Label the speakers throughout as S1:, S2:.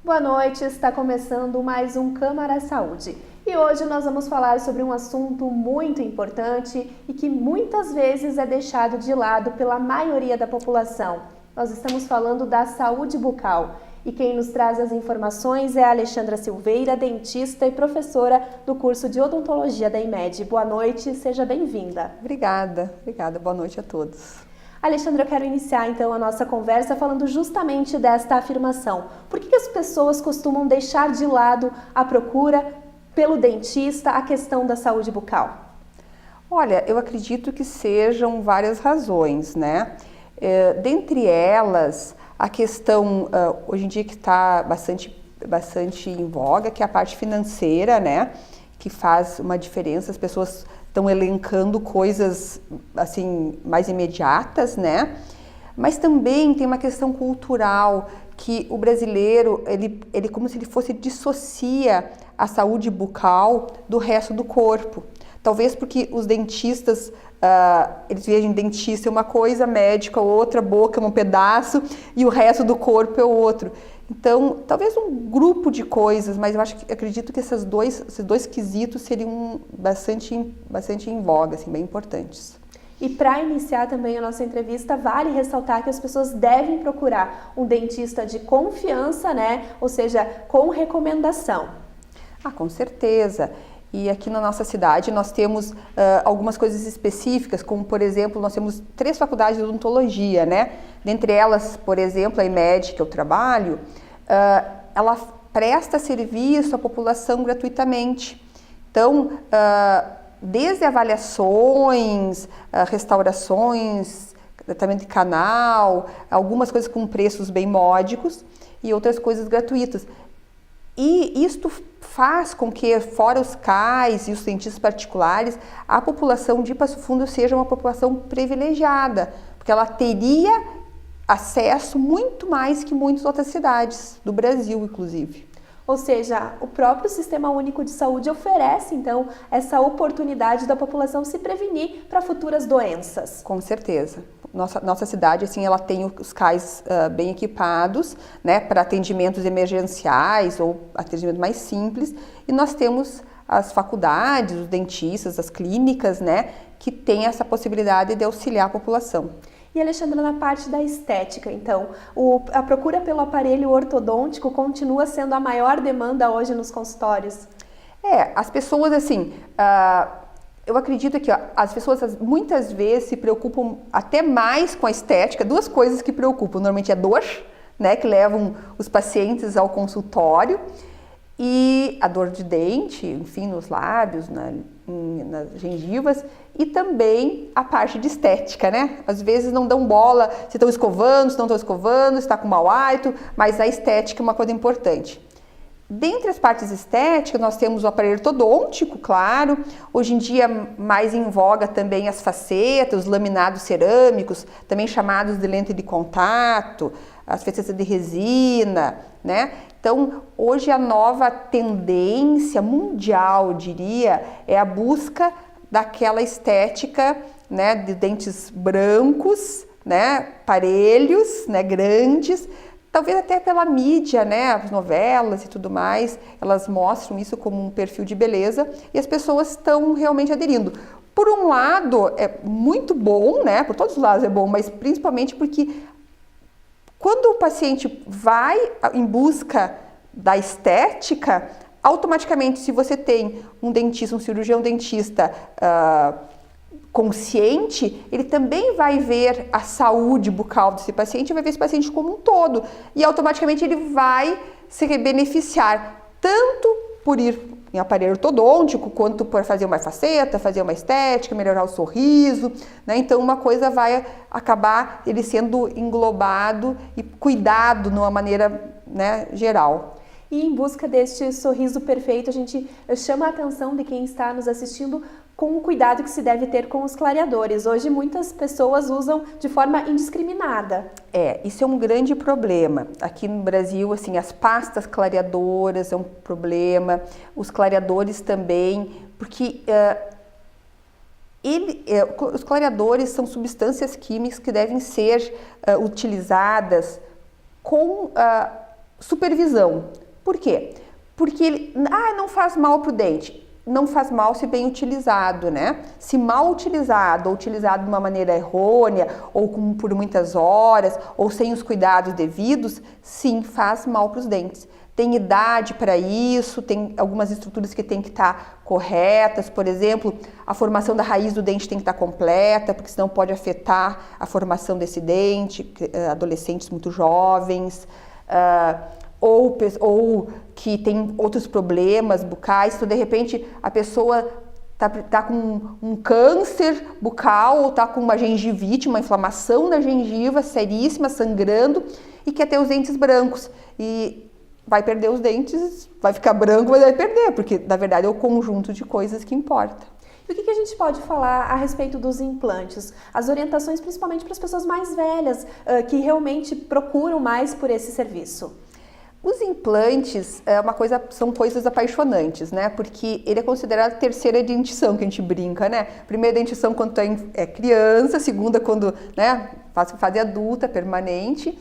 S1: Boa noite, está começando mais um Câmara Saúde. E hoje nós vamos falar sobre um assunto muito importante e que muitas vezes é deixado de lado pela maioria da população. Nós estamos falando da saúde bucal. E quem nos traz as informações é a Alexandra Silveira, dentista e professora do curso de odontologia da IMED. Boa noite, seja bem-vinda.
S2: Obrigada. Boa noite a todos.
S1: Alexandra, eu quero iniciar então a nossa conversa falando justamente desta afirmação. Por que as pessoas costumam deixar de lado a procura pelo dentista, a questão da saúde bucal?
S2: Olha, eu acredito que sejam várias razões, né? Dentre elas, a questão hoje em dia que está bastante em voga, que é a parte financeira, né? Que faz uma diferença, as pessoas estão elencando coisas assim mais imediatas, né? Mas também tem uma questão cultural que o brasileiro ele como se ele fosse dissocia a saúde bucal do resto do corpo. Talvez porque os dentistas eles veem dentista é uma coisa, médico é outra, boca é um pedaço e o resto do corpo é outro. Então, talvez um grupo de coisas, mas eu acredito que esses dois quesitos seriam bastante em voga, assim, bem importantes.
S1: E para iniciar também a nossa entrevista, vale ressaltar que as pessoas devem procurar um dentista de confiança, né? Ou seja, com recomendação.
S2: Com certeza. E aqui na nossa cidade nós temos algumas coisas específicas, como por exemplo, nós temos 3 faculdades de odontologia, né? Dentre elas, por exemplo, a IMED, que eu trabalho, ela presta serviço à população gratuitamente. Então, desde avaliações, restaurações, tratamento de canal, algumas coisas com preços bem módicos e outras coisas gratuitas. E isto faz com que, fora os CAIs e os dentistas particulares, a população de Passo Fundo seja uma população privilegiada, porque ela teria acesso muito mais que muitas outras cidades do Brasil, inclusive.
S1: Ou seja, o próprio Sistema Único de Saúde oferece, então, essa oportunidade da população se prevenir para futuras doenças.
S2: Com certeza. Nossa cidade, assim, ela tem os CAIs bem equipados, né, para atendimentos emergenciais ou atendimento mais simples, e nós temos as faculdades, os dentistas, as clínicas, né, que têm essa possibilidade de auxiliar a população.
S1: E Alexandra, na parte da estética, então, a procura pelo aparelho ortodôntico continua sendo a maior demanda hoje nos consultórios?
S2: As pessoas, assim, eu acredito que as pessoas muitas vezes se preocupam até mais com a estética. 2 coisas que preocupam, normalmente a dor, né, que levam os pacientes ao consultório, e a dor de dente, enfim, nos lábios, nas gengivas, e também a parte de estética, né? Às vezes não dão bola se estão escovando, se não estão escovando, se está com mau hálito, mas a estética é uma coisa importante. Dentre as partes estéticas, nós temos o aparelho ortodôntico, claro. Hoje em dia, mais em voga também as facetas, os laminados cerâmicos, também chamados de lente de contato, as facetas de resina, né? Então, hoje a nova tendência mundial, diria, é a busca daquela estética, né, de dentes brancos, né, parelhos, né, grandes. Talvez até pela mídia, né, as novelas e tudo mais, elas mostram isso como um perfil de beleza e as pessoas estão realmente aderindo. Por um lado, é muito bom, né, por todos os lados é bom, mas principalmente porque quando o paciente vai em busca da estética, automaticamente, se você tem um dentista, um cirurgião dentista consciente, ele também vai ver a saúde bucal desse paciente, vai ver esse paciente como um todo e automaticamente ele vai se beneficiar tanto por ir em aparelho ortodôntico quanto por fazer uma faceta, fazer uma estética, melhorar o sorriso, né? Então uma coisa vai acabar ele sendo englobado e cuidado de uma maneira, né, geral.
S1: E em busca deste sorriso perfeito, a gente chama a atenção de quem está nos assistindo com o cuidado que se deve ter com os clareadores. Hoje muitas pessoas usam de forma indiscriminada.
S2: Isso é um grande problema. Aqui no Brasil, assim, as pastas clareadoras é um problema, os clareadores também, porque os clareadores são substâncias químicas que devem ser utilizadas com supervisão. Por quê? Porque ele não faz mal para o dente. Não faz mal se bem utilizado, né? Se mal utilizado ou utilizado de uma maneira errônea ou por muitas horas ou sem os cuidados devidos, sim, faz mal para os dentes. Tem idade para isso, tem algumas estruturas que têm que estar corretas, por exemplo, a formação da raiz do dente tem que estar completa, porque senão pode afetar a formação desse dente, adolescentes muito jovens, ou que tem outros problemas bucais, então de repente a pessoa tá com um câncer bucal ou tá com uma gengivite, uma inflamação na gengiva seríssima, sangrando e quer ter os dentes brancos e vai perder os dentes, vai ficar branco, mas vai perder, porque na verdade é o conjunto de coisas que importa.
S1: E o que a gente pode falar a respeito dos implantes? As orientações principalmente para as pessoas mais velhas, que realmente procuram mais por esse serviço.
S2: Os implantes são coisas apaixonantes, né? Porque ele é considerado a terceira dentição, que a gente brinca, né? Primeira dentição quando tu é criança, segunda quando, né, fase adulta, permanente,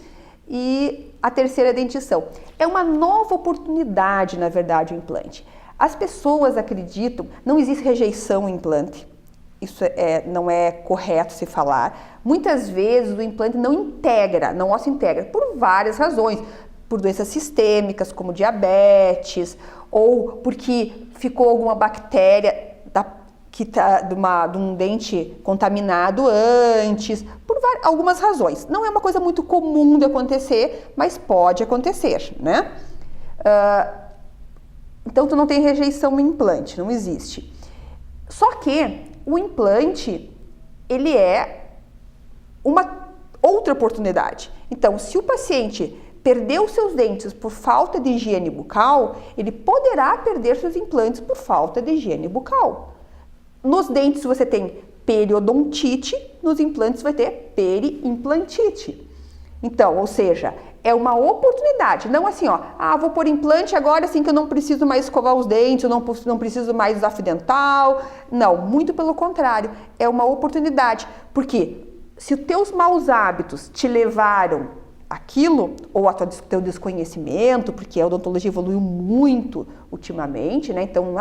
S2: e a terceira dentição. É uma nova oportunidade, na verdade, o implante. As pessoas acreditam, não existe rejeição ao implante. Isso não é correto se falar. Muitas vezes o implante não se integra, por várias razões. Por doenças sistêmicas, como diabetes, ou porque ficou alguma bactéria de um dente contaminado antes, por algumas razões. Não é uma coisa muito comum de acontecer, mas pode acontecer, né? Então, tu não tem rejeição no implante, não existe. Só que o implante, ele é uma outra oportunidade. Então, se o paciente perdeu seus dentes por falta de higiene bucal, ele poderá perder seus implantes por falta de higiene bucal. Nos dentes você tem periodontite, nos implantes vai ter periimplantite. Então, ou seja, é uma oportunidade, não assim, vou pôr implante agora assim que eu não preciso mais escovar os dentes, eu não preciso mais usar fio dental. Não, muito pelo contrário, é uma oportunidade, porque se os teus maus hábitos te levaram aquilo, ou teu desconhecimento, porque a odontologia evoluiu muito ultimamente, né? Então,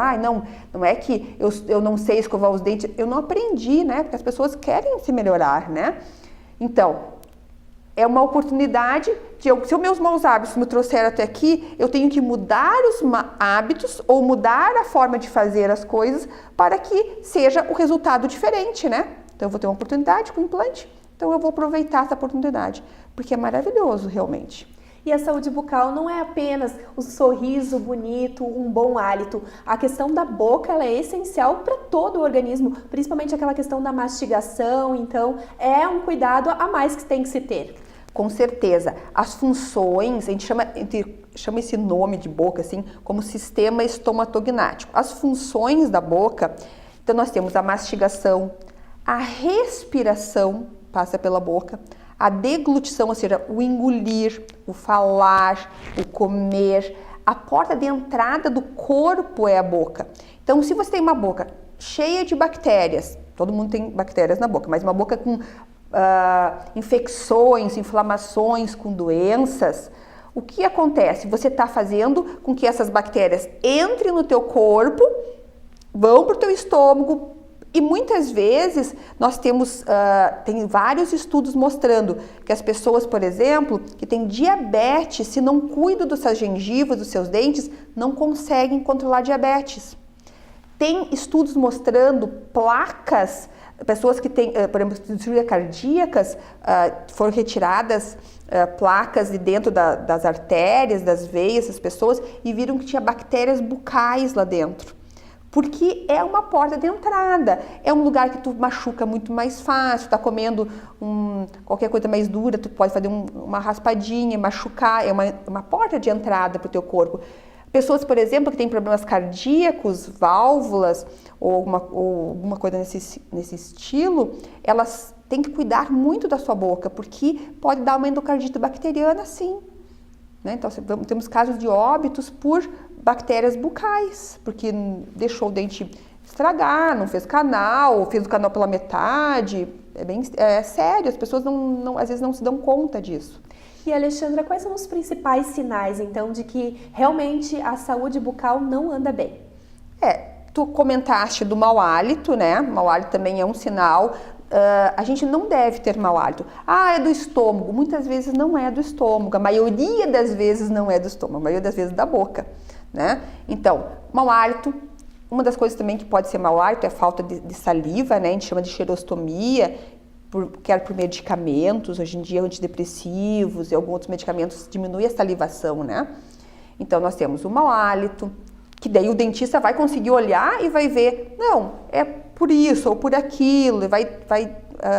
S2: não é que eu não sei escovar os dentes, eu não aprendi, né? Porque as pessoas querem se melhorar, né? Então, é uma oportunidade se os meus maus hábitos me trouxeram até aqui, eu tenho que mudar os hábitos ou mudar a forma de fazer as coisas para que seja o resultado diferente, né? Então, eu vou ter uma oportunidade com o implante, então eu vou aproveitar essa oportunidade, porque é maravilhoso, realmente.
S1: E a saúde bucal não é apenas o sorriso bonito, um bom hálito. A questão da boca, ela é essencial para todo o organismo, principalmente aquela questão da mastigação. Então, é um cuidado a mais que tem que se ter.
S2: Com certeza. As funções, a gente chama esse nome de boca assim, como sistema estomatognático. As funções da boca, então nós temos a mastigação, a respiração passa pela boca, a deglutição, ou seja, o engolir, o falar, o comer. A porta de entrada do corpo é a boca. Então, se você tem uma boca cheia de bactérias, todo mundo tem bactérias na boca, mas uma boca com infecções, inflamações, com doenças, o que acontece? Você está fazendo com que essas bactérias entrem no teu corpo, vão para o teu estômago, e muitas vezes nós tem vários estudos mostrando que as pessoas, por exemplo, que têm diabetes, se não cuidam das suas gengivas, dos seus dentes, não conseguem controlar diabetes. Tem estudos mostrando placas, pessoas que têm, por exemplo, cirurgias cardíacas, foram retiradas placas de dentro das artérias, das veias das pessoas e viram que tinha bactérias bucais lá dentro. Porque é uma porta de entrada, é um lugar que tu machuca muito mais fácil, tá comendo qualquer coisa mais dura, tu pode fazer uma raspadinha, machucar, é uma porta de entrada para o teu corpo. Pessoas, por exemplo, que têm problemas cardíacos, válvulas ou alguma coisa nesse estilo, elas têm que cuidar muito da sua boca, porque pode dar uma endocardite bacteriana, sim. Né? Então, temos casos de óbitos por bactérias bucais, porque deixou o dente estragar, não fez canal, fez o canal pela metade. É sério, as pessoas às vezes não se dão conta disso.
S1: E Alexandra, quais são os principais sinais, então, de que realmente a saúde bucal não anda bem?
S2: Tu comentaste do mau hálito, né? Mau hálito também é um sinal. A gente não deve ter mau hálito. É do estômago. Muitas vezes não é do estômago. A maioria das vezes não é do estômago. A maioria das vezes da boca, né? Então, mau hálito. Uma das coisas também que pode ser mau hálito é a falta de saliva, né? A gente chama de xerostomia, quer por medicamentos. Hoje em dia, antidepressivos e alguns outros medicamentos diminuem a salivação, né? Então, nós temos o mau hálito, que daí o dentista vai conseguir olhar e vai ver, não, é por isso ou por aquilo, e vai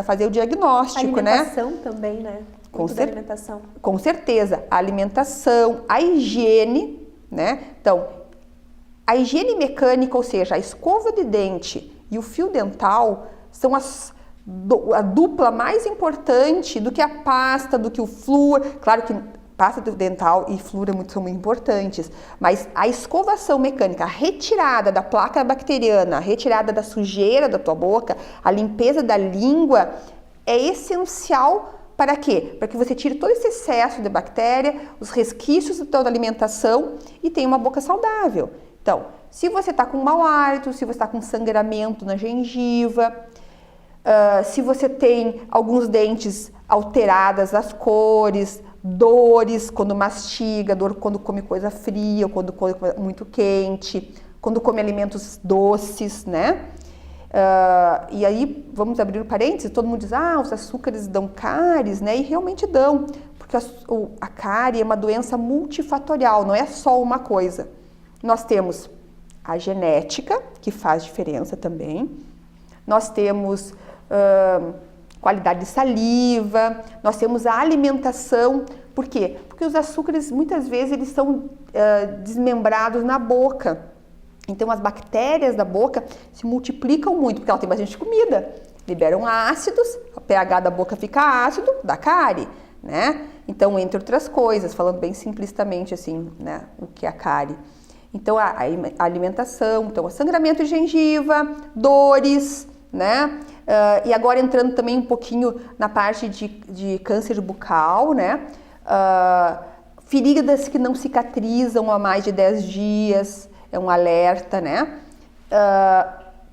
S2: fazer o diagnóstico, né?
S1: A alimentação também, né? Alimentação.
S2: Com certeza, a alimentação, a higiene, né? Então, a higiene mecânica, ou seja, a escova de dente e o fio dental são a dupla mais importante do que a pasta, do que o flúor. Claro que pasta dental e flúor são muito importantes, mas a escovação mecânica, a retirada da placa bacteriana, a retirada da sujeira da tua boca, a limpeza da língua é essencial para quê? Para que você tire todo esse excesso de bactéria, os resquícios da tua alimentação e tenha uma boca saudável. Então, se você está com mau hálito, se você está com sangramento na gengiva, se você tem alguns dentes alteradas as cores, dores quando mastiga, dor quando come coisa fria, ou quando come muito quente, quando come alimentos doces, né? E aí, vamos abrir um parênteses, todo mundo diz, os açúcares dão cáries, né? E realmente dão, porque a cárie é uma doença multifatorial, não é só uma coisa. Nós temos a genética, que faz diferença também, nós temos qualidade de saliva, nós temos a alimentação. Por quê? Porque os açúcares, muitas vezes, eles são desmembrados na boca. Então, as bactérias da boca se multiplicam muito, porque ela tem bastante comida. Liberam ácidos, o pH da boca fica ácido, dá cárie, né? Então, entre outras coisas, falando bem simplistamente assim, né, o que é a cárie. Então, a alimentação, então, o sangramento de gengiva, dores, né? E agora entrando também um pouquinho na parte de câncer bucal, né? Feridas que não cicatrizam há mais de 10 dias, é um alerta, né?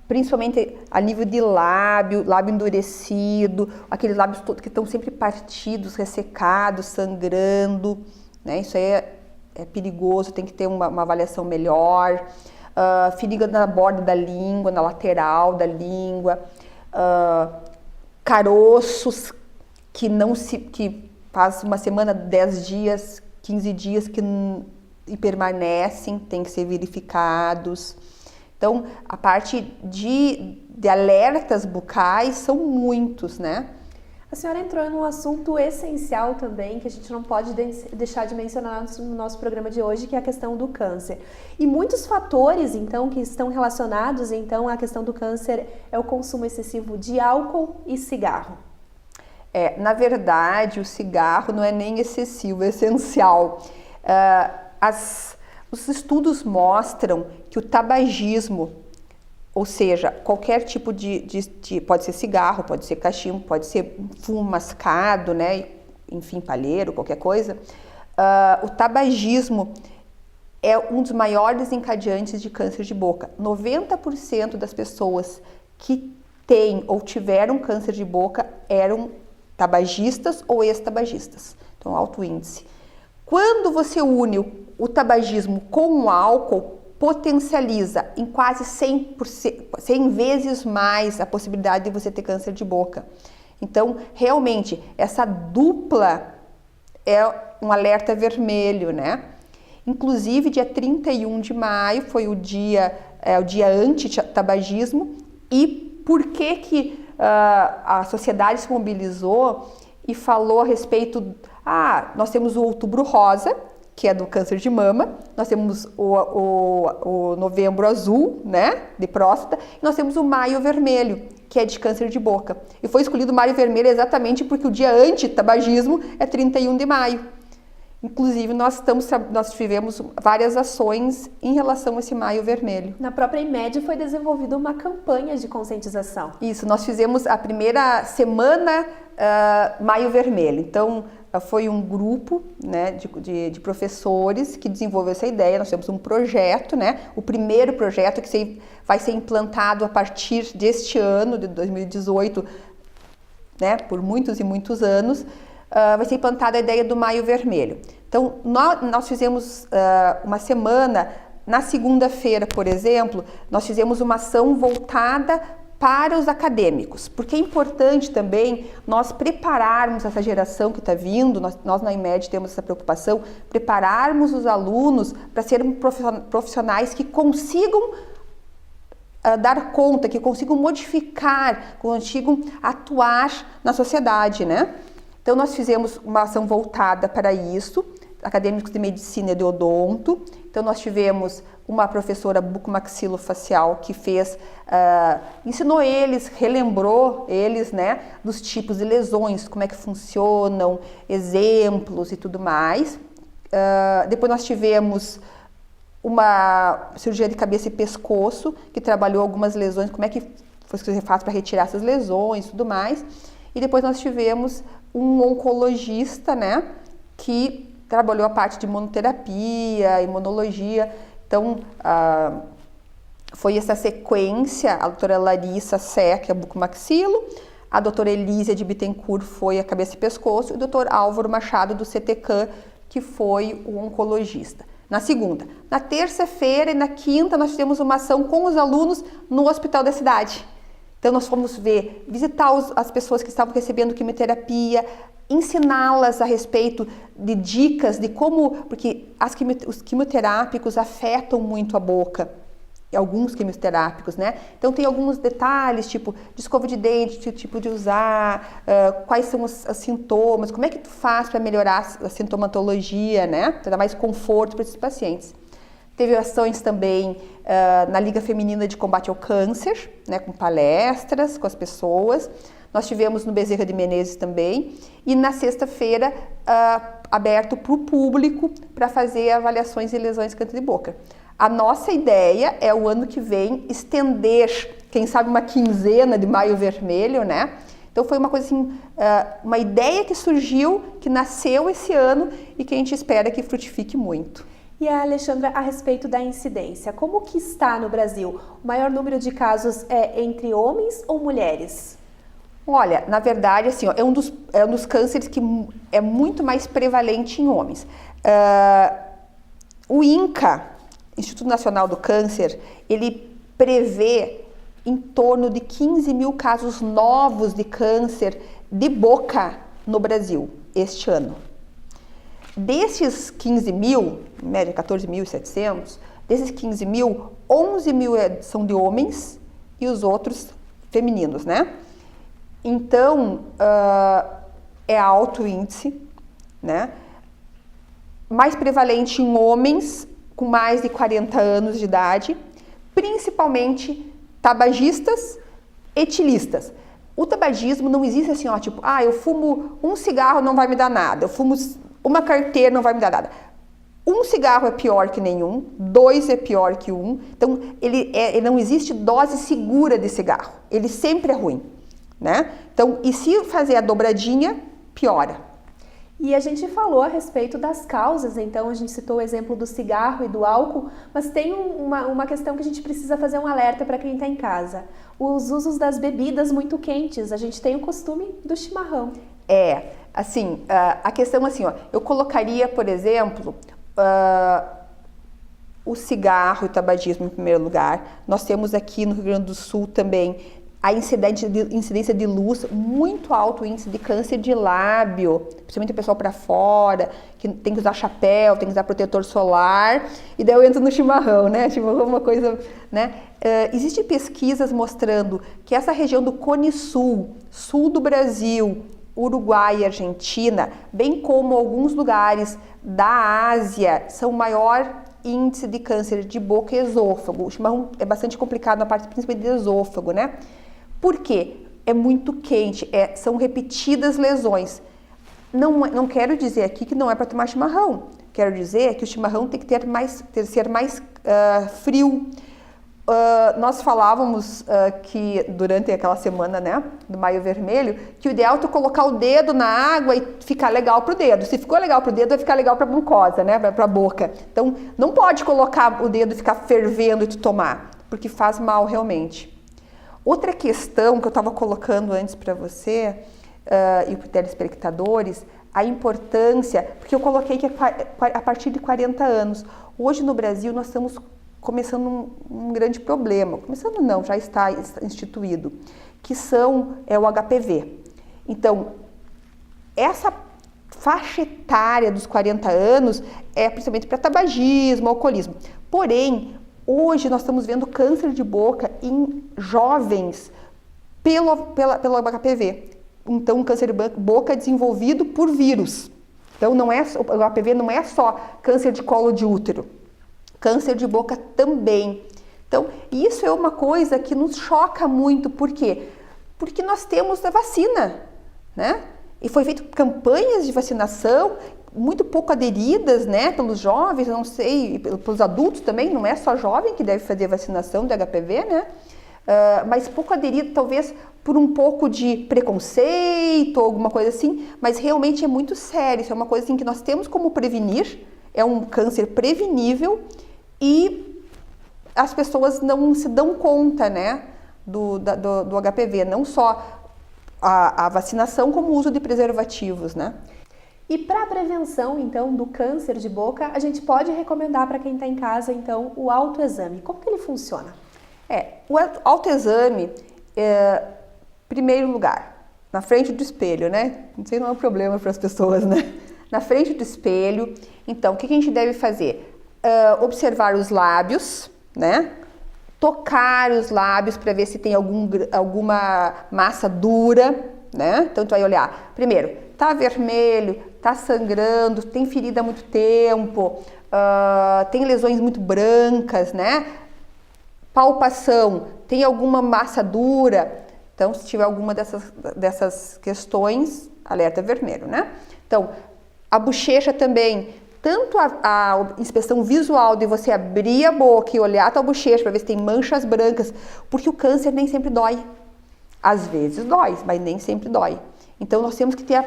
S2: Principalmente a nível de lábio endurecido, aqueles lábios todos que estão sempre partidos, ressecados, sangrando, né? Isso aí é perigoso, tem que ter uma avaliação melhor. Ferida na borda da língua, na lateral da língua, caroços que faz uma semana, 10 dias, 15 dias e permanecem, tem que ser verificados. Então, a parte de alertas bucais são muitos, né?
S1: A senhora entrou num assunto essencial também, que a gente não pode deixar de mencionar no nosso programa de hoje, que é a questão do câncer. E muitos fatores, então, que estão relacionados, então, à questão do câncer é o consumo excessivo de álcool e cigarro.
S2: Na verdade, o cigarro não é nem excessivo, é essencial. Os estudos mostram que o tabagismo, ou seja, qualquer tipo pode ser cigarro, pode ser cachimbo, pode ser fumo mascado, né? Enfim, palheiro, qualquer coisa. O tabagismo é um dos maiores encadeantes de câncer de boca. 90% das pessoas que têm ou tiveram câncer de boca eram tabagistas ou ex-tabagistas. Então, alto índice. Quando você une o tabagismo com o álcool, potencializa em quase 100 vezes mais a possibilidade de você ter câncer de boca. Então, realmente, essa dupla é um alerta vermelho, né? Inclusive, dia 31 de maio foi o dia anti-tabagismo. E por que a sociedade se mobilizou e falou a respeito... nós temos o Outubro Rosa, que é do câncer de mama, nós temos o Novembro Azul, né, de próstata, e nós temos o Maio Vermelho, que é de câncer de boca. E foi escolhido o Maio Vermelho exatamente porque o dia anti-tabagismo é 31 de maio. Inclusive, nós tivemos várias ações em relação a esse Maio Vermelho.
S1: Na própria IMED foi desenvolvida uma campanha de conscientização.
S2: Isso, nós fizemos a primeira semana Maio Vermelho. Então, foi um grupo, né, de professores que desenvolveu essa ideia. Nós temos um projeto, né, o primeiro projeto que vai ser implantado a partir deste ano, de 2018, né, por muitos e muitos anos, vai ser implantada a ideia do Maio Vermelho. Então, nós fizemos uma semana, na segunda-feira, por exemplo, nós fizemos uma ação voltada para os acadêmicos, porque é importante também nós prepararmos essa geração que está vindo, nós na IMED temos essa preocupação, prepararmos os alunos para serem profissionais que consigam dar conta, que consigam modificar, que consigam atuar na sociedade, né? Então nós fizemos uma ação voltada para isso, acadêmicos de medicina e de odonto. Então nós tivemos uma professora bucomaxilofacial que fez, ensinou eles, relembrou eles, né, dos tipos de lesões, como é que funcionam, exemplos e tudo mais. Depois nós tivemos uma cirurgia de cabeça e pescoço, que trabalhou algumas lesões, como é que você faz para retirar essas lesões e tudo mais. E depois nós tivemos um oncologista, né, que trabalhou a parte de imunoterapia, imunologia. Então, foi essa sequência, a doutora Larissa Sé, que é bucomaxilo, a doutora Elísia de Bittencourt foi a cabeça e pescoço, e o doutor Álvaro Machado do CTCAM, que foi o oncologista. Na segunda. Na terça-feira e na quinta, nós fizemos uma ação com os alunos no hospital da cidade. Então, nós fomos visitar as pessoas que estavam recebendo quimioterapia, ensiná-las a respeito de dicas de como, porque os quimioterápicos afetam muito a boca, alguns quimioterápicos, né? Então tem alguns detalhes, tipo de escova de dente, que tipo de usar, quais são os sintomas, como é que tu faz para melhorar a sintomatologia, né? Para dar mais conforto para esses pacientes. Teve ações também na Liga Feminina de Combate ao Câncer, né? Com palestras com as pessoas. Nós tivemos no Bezerra de Menezes também, e na sexta-feira aberto para o público para fazer avaliações de lesões de câncer de boca. A nossa ideia é o ano que vem estender, quem sabe, uma quinzena de Maio Vermelho, né? Então foi uma coisa assim, uma ideia que surgiu, que nasceu esse ano e que a gente espera que frutifique muito.
S1: E a Alexandra, a respeito da incidência, como que está no Brasil? O maior número de casos é entre homens ou mulheres?
S2: Olha, na verdade, assim, ó, é um dos cânceres que é muito mais prevalente em homens. O INCA, Instituto Nacional do Câncer, ele prevê em torno de 15 mil casos novos de câncer de boca no Brasil este ano. Desses 15 mil, em média 14.700, desses 15 mil, 11 mil são de homens e os outros femininos, né? Então, é alto o índice, né? Mais prevalente em homens com mais de 40 anos de idade, principalmente tabagistas, etilistas. O tabagismo não existe assim, ó, tipo, eu fumo um cigarro, não vai me dar nada, eu fumo uma carteira, não vai me dar nada. Um cigarro é pior que nenhum, 2 é pior que um, então ele não existe dose segura de cigarro, ele sempre é ruim. Né? Então, e se fazer a dobradinha, piora.
S1: E a gente falou a respeito das causas, então a gente citou o exemplo do cigarro e do álcool, mas tem uma questão que a gente precisa fazer um alerta para quem está em casa. Os usos das bebidas muito quentes, a gente tem o costume do chimarrão.
S2: Assim, a questão assim, ó, eu colocaria, por exemplo, o cigarro e o tabagismo em primeiro lugar. Nós temos aqui no Rio Grande do Sul também a incidência de luz, muito alto índice de câncer de lábio, principalmente o pessoal para fora, que tem que usar chapéu, tem que usar protetor solar, e daí eu entro no chimarrão, né? Chimarrão é uma coisa, né? Existem pesquisas mostrando que essa região do Cone Sul, sul do Brasil, Uruguai e Argentina, bem como alguns lugares da Ásia, são o maior índice de câncer de boca e esôfago. O chimarrão é bastante complicado na parte principalmente do esôfago, né? Por quê? É muito quente, são repetidas lesões. Não quero dizer aqui que não é para tomar chimarrão. Quero dizer que o chimarrão tem que ser mais frio. nós falávamos que durante aquela semana, né, do Maio Vermelho, que o ideal é tu colocar o dedo na água e ficar legal pro dedo. Se ficou legal pro dedo, vai ficar legal pra mucosa, né, pra boca. Então, não pode colocar o dedo e ficar fervendo e tu tomar, porque faz mal realmente. Outra questão que eu estava colocando antes para você e para os telespectadores, a importância, porque eu coloquei que a partir de 40 anos. Hoje no Brasil nós estamos começando um grande problema. Começando não, já está instituído, que é o HPV. Então, essa faixa etária dos 40 anos é principalmente para tabagismo, alcoolismo. Porém, hoje nós estamos vendo câncer de boca em jovens pelo HPV. Então, o câncer de boca é desenvolvido por vírus. Então, o HPV não é só câncer de colo de útero, câncer de boca também. Então, isso é uma coisa que nos choca muito. Por quê? Porque nós temos a vacina, né? E foi feito campanhas de vacinação muito pouco aderidas, né, pelos jovens, não sei, pelos adultos também, não é só jovem que deve fazer vacinação de HPV, né, mas pouco aderido talvez por um pouco de preconceito ou alguma coisa assim, mas realmente é muito sério, isso é uma coisa assim que nós temos como prevenir, é um câncer prevenível e as pessoas não se dão conta, né, do HPV, não só a vacinação como o uso de preservativos, né.
S1: E para a prevenção, então, do câncer de boca, a gente pode recomendar para quem está em casa, então, o autoexame. Como que ele funciona?
S2: O autoexame, primeiro lugar, na frente do espelho, né? Não sei, não é um problema para as pessoas, né? Na frente do espelho. Então, o que a gente deve fazer? Observar os lábios, né? Tocar os lábios para ver se tem alguma massa dura, né? Então, tu vai olhar. Primeiro, tá vermelho, tá sangrando, tem ferida há muito tempo, tem lesões muito brancas, né? Palpação, tem alguma massa dura. Então, se tiver alguma dessas questões, alerta vermelho, né? Então, a bochecha também, tanto a inspeção visual de você abrir a boca e olhar a tua bochecha para ver se tem manchas brancas, porque o câncer nem sempre dói. Às vezes dói, mas nem sempre dói. Então, nós temos que ter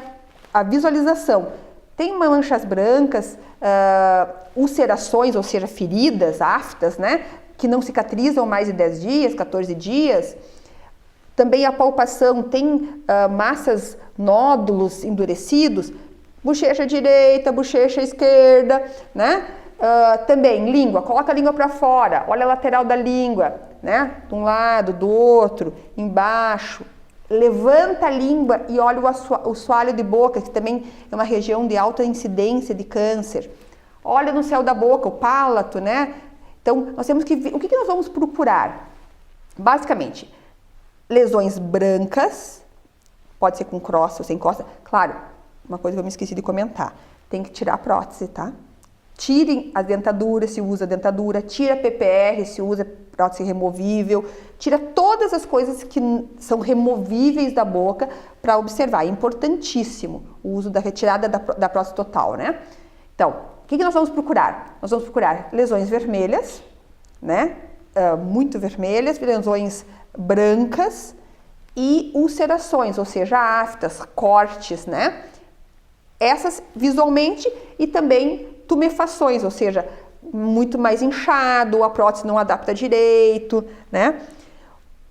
S2: a visualização. Tem manchas brancas, ulcerações, ou seja, feridas, aftas, né? Que não cicatrizam mais de 10 dias, 14 dias. Também a palpação tem massas, nódulos endurecidos, bochecha direita, bochecha esquerda, né? Também língua, coloca a língua para fora, olha a lateral da língua, né? De um lado, do outro, embaixo. Levanta a língua e olha o assoalho de boca, que também é uma região de alta incidência de câncer. Olha no céu da boca, o palato, né? Então, nós temos que ver, o que nós vamos procurar? Basicamente, lesões brancas, pode ser com crosta ou sem crosta. Claro, uma coisa que eu me esqueci de comentar, tem que tirar a prótese, tá? Tirem a dentadura, se usa dentadura, tira PPR, se usa prótese removível, tira todas as coisas que são removíveis da boca para observar. É importantíssimo o uso da retirada da prótese total, né? Então, o que nós vamos procurar? Nós vamos procurar lesões vermelhas, né? Muito vermelhas, lesões brancas e ulcerações, ou seja, aftas, cortes, né? Essas visualmente e também tumefações, ou seja, muito mais inchado, a prótese não adapta direito, né?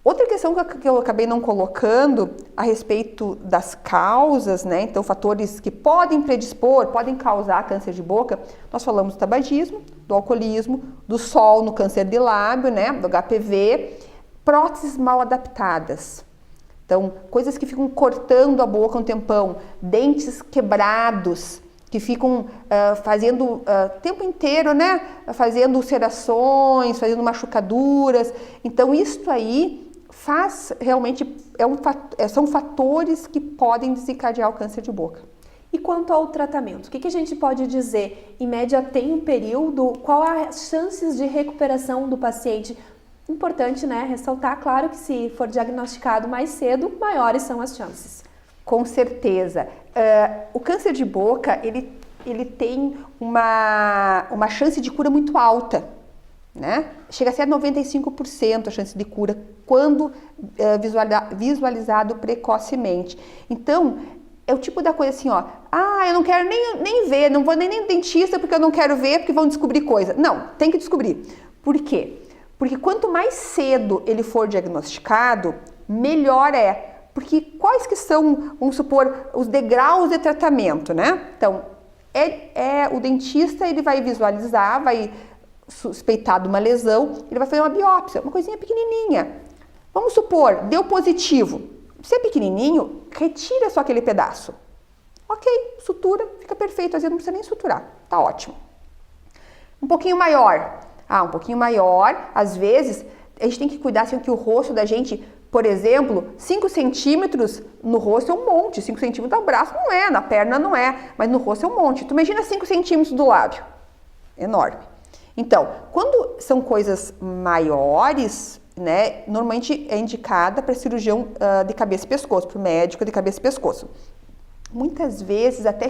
S2: Outra questão que eu acabei não colocando a respeito das causas, né? Então, fatores que podem predispor, podem causar câncer de boca, nós falamos do tabagismo, do alcoolismo, do sol no câncer de lábio, né? Do HPV, próteses mal adaptadas. Então, coisas que ficam cortando a boca um tempão, dentes quebrados, que ficam fazendo o tempo inteiro, né? Fazendo ulcerações, fazendo machucaduras. Então, isso aí faz realmente, são fatores que podem desencadear o câncer de boca.
S1: E quanto ao tratamento, o que a gente pode dizer? Em média, tem um período? Qual as chances de recuperação do paciente? Importante, né? Ressaltar, claro, que se for diagnosticado mais cedo, maiores são as chances.
S2: Com certeza. O câncer de boca, ele tem uma chance de cura muito alta, né? Chega a ser 95% a chance de cura quando visualizado precocemente. Então, é o tipo da coisa assim, ó, eu não quero nem ver, não vou nem no dentista porque eu não quero ver, porque vão descobrir coisa. Não, tem que descobrir. Por quê? Porque quanto mais cedo ele for diagnosticado, melhor é. Porque quais que são, vamos supor, os degraus de tratamento, né? Então, o dentista, ele vai visualizar, vai suspeitar de uma lesão, ele vai fazer uma biópsia, uma coisinha pequenininha. Vamos supor, deu positivo. Se é pequenininho, retira só aquele pedaço. Ok, sutura, fica perfeito, às vezes não precisa nem suturar, tá ótimo. Um pouquinho maior. Um pouquinho maior, às vezes, a gente tem que cuidar assim que o rosto da gente, por exemplo, 5 centímetros no rosto é um monte, 5 centímetros no braço não é, na perna não é, mas no rosto é um monte. Tu imagina 5 centímetros do lábio, enorme. Então, quando são coisas maiores, né, normalmente é indicada para cirurgião de cabeça e pescoço, para o médico de cabeça e pescoço. Muitas vezes até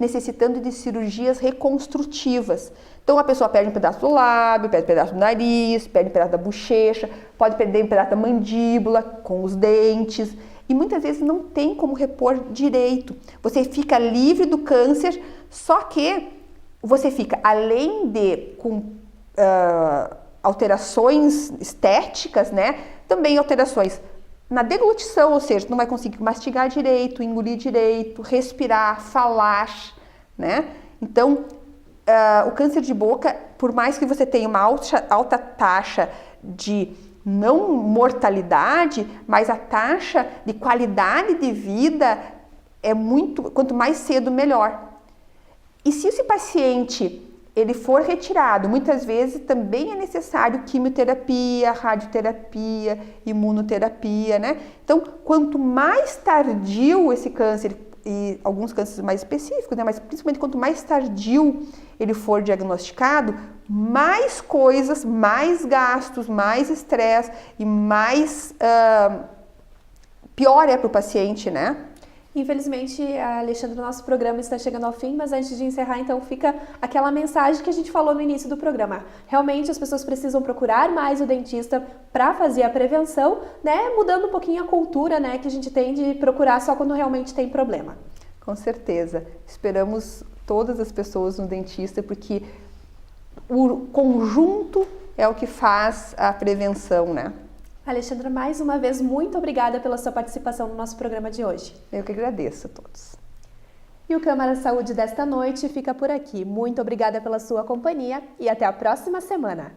S2: necessitando de cirurgias reconstrutivas. Então a pessoa perde um pedaço do lábio, perde um pedaço do nariz, perde um pedaço da bochecha, pode perder um pedaço da mandíbula com os dentes e muitas vezes não tem como repor direito. Você fica livre do câncer, só que você fica, além de com alterações estéticas, né, também alterações na deglutição, ou seja, tu não vai conseguir mastigar direito, engolir direito, respirar, falar, né? Então, o câncer de boca, por mais que você tenha uma alta taxa de não mortalidade, mas a taxa de qualidade de vida é quanto mais cedo, melhor. E se esse paciente ele for retirado, muitas vezes também é necessário quimioterapia, radioterapia, imunoterapia, né? Então, quanto mais tardio esse câncer, e alguns cânceres mais específicos, né? Mas principalmente quanto mais tardio ele for diagnosticado, mais coisas, mais gastos, mais estresse e mais pior é para o paciente, né?
S1: Infelizmente, Alexandre, o nosso programa está chegando ao fim, mas antes de encerrar, então, fica aquela mensagem que a gente falou no início do programa. Realmente, as pessoas precisam procurar mais o dentista para fazer a prevenção, né? Mudando um pouquinho a cultura, né? Que a gente tem de procurar só quando realmente tem problema.
S2: Com certeza. Esperamos todas as pessoas no dentista, porque o conjunto é o que faz a prevenção, né?
S1: Alexandra, mais uma vez, muito obrigada pela sua participação no nosso programa de hoje.
S2: Eu que agradeço a todos.
S1: E o Câmara Saúde desta noite fica por aqui. Muito obrigada pela sua companhia e até a próxima semana.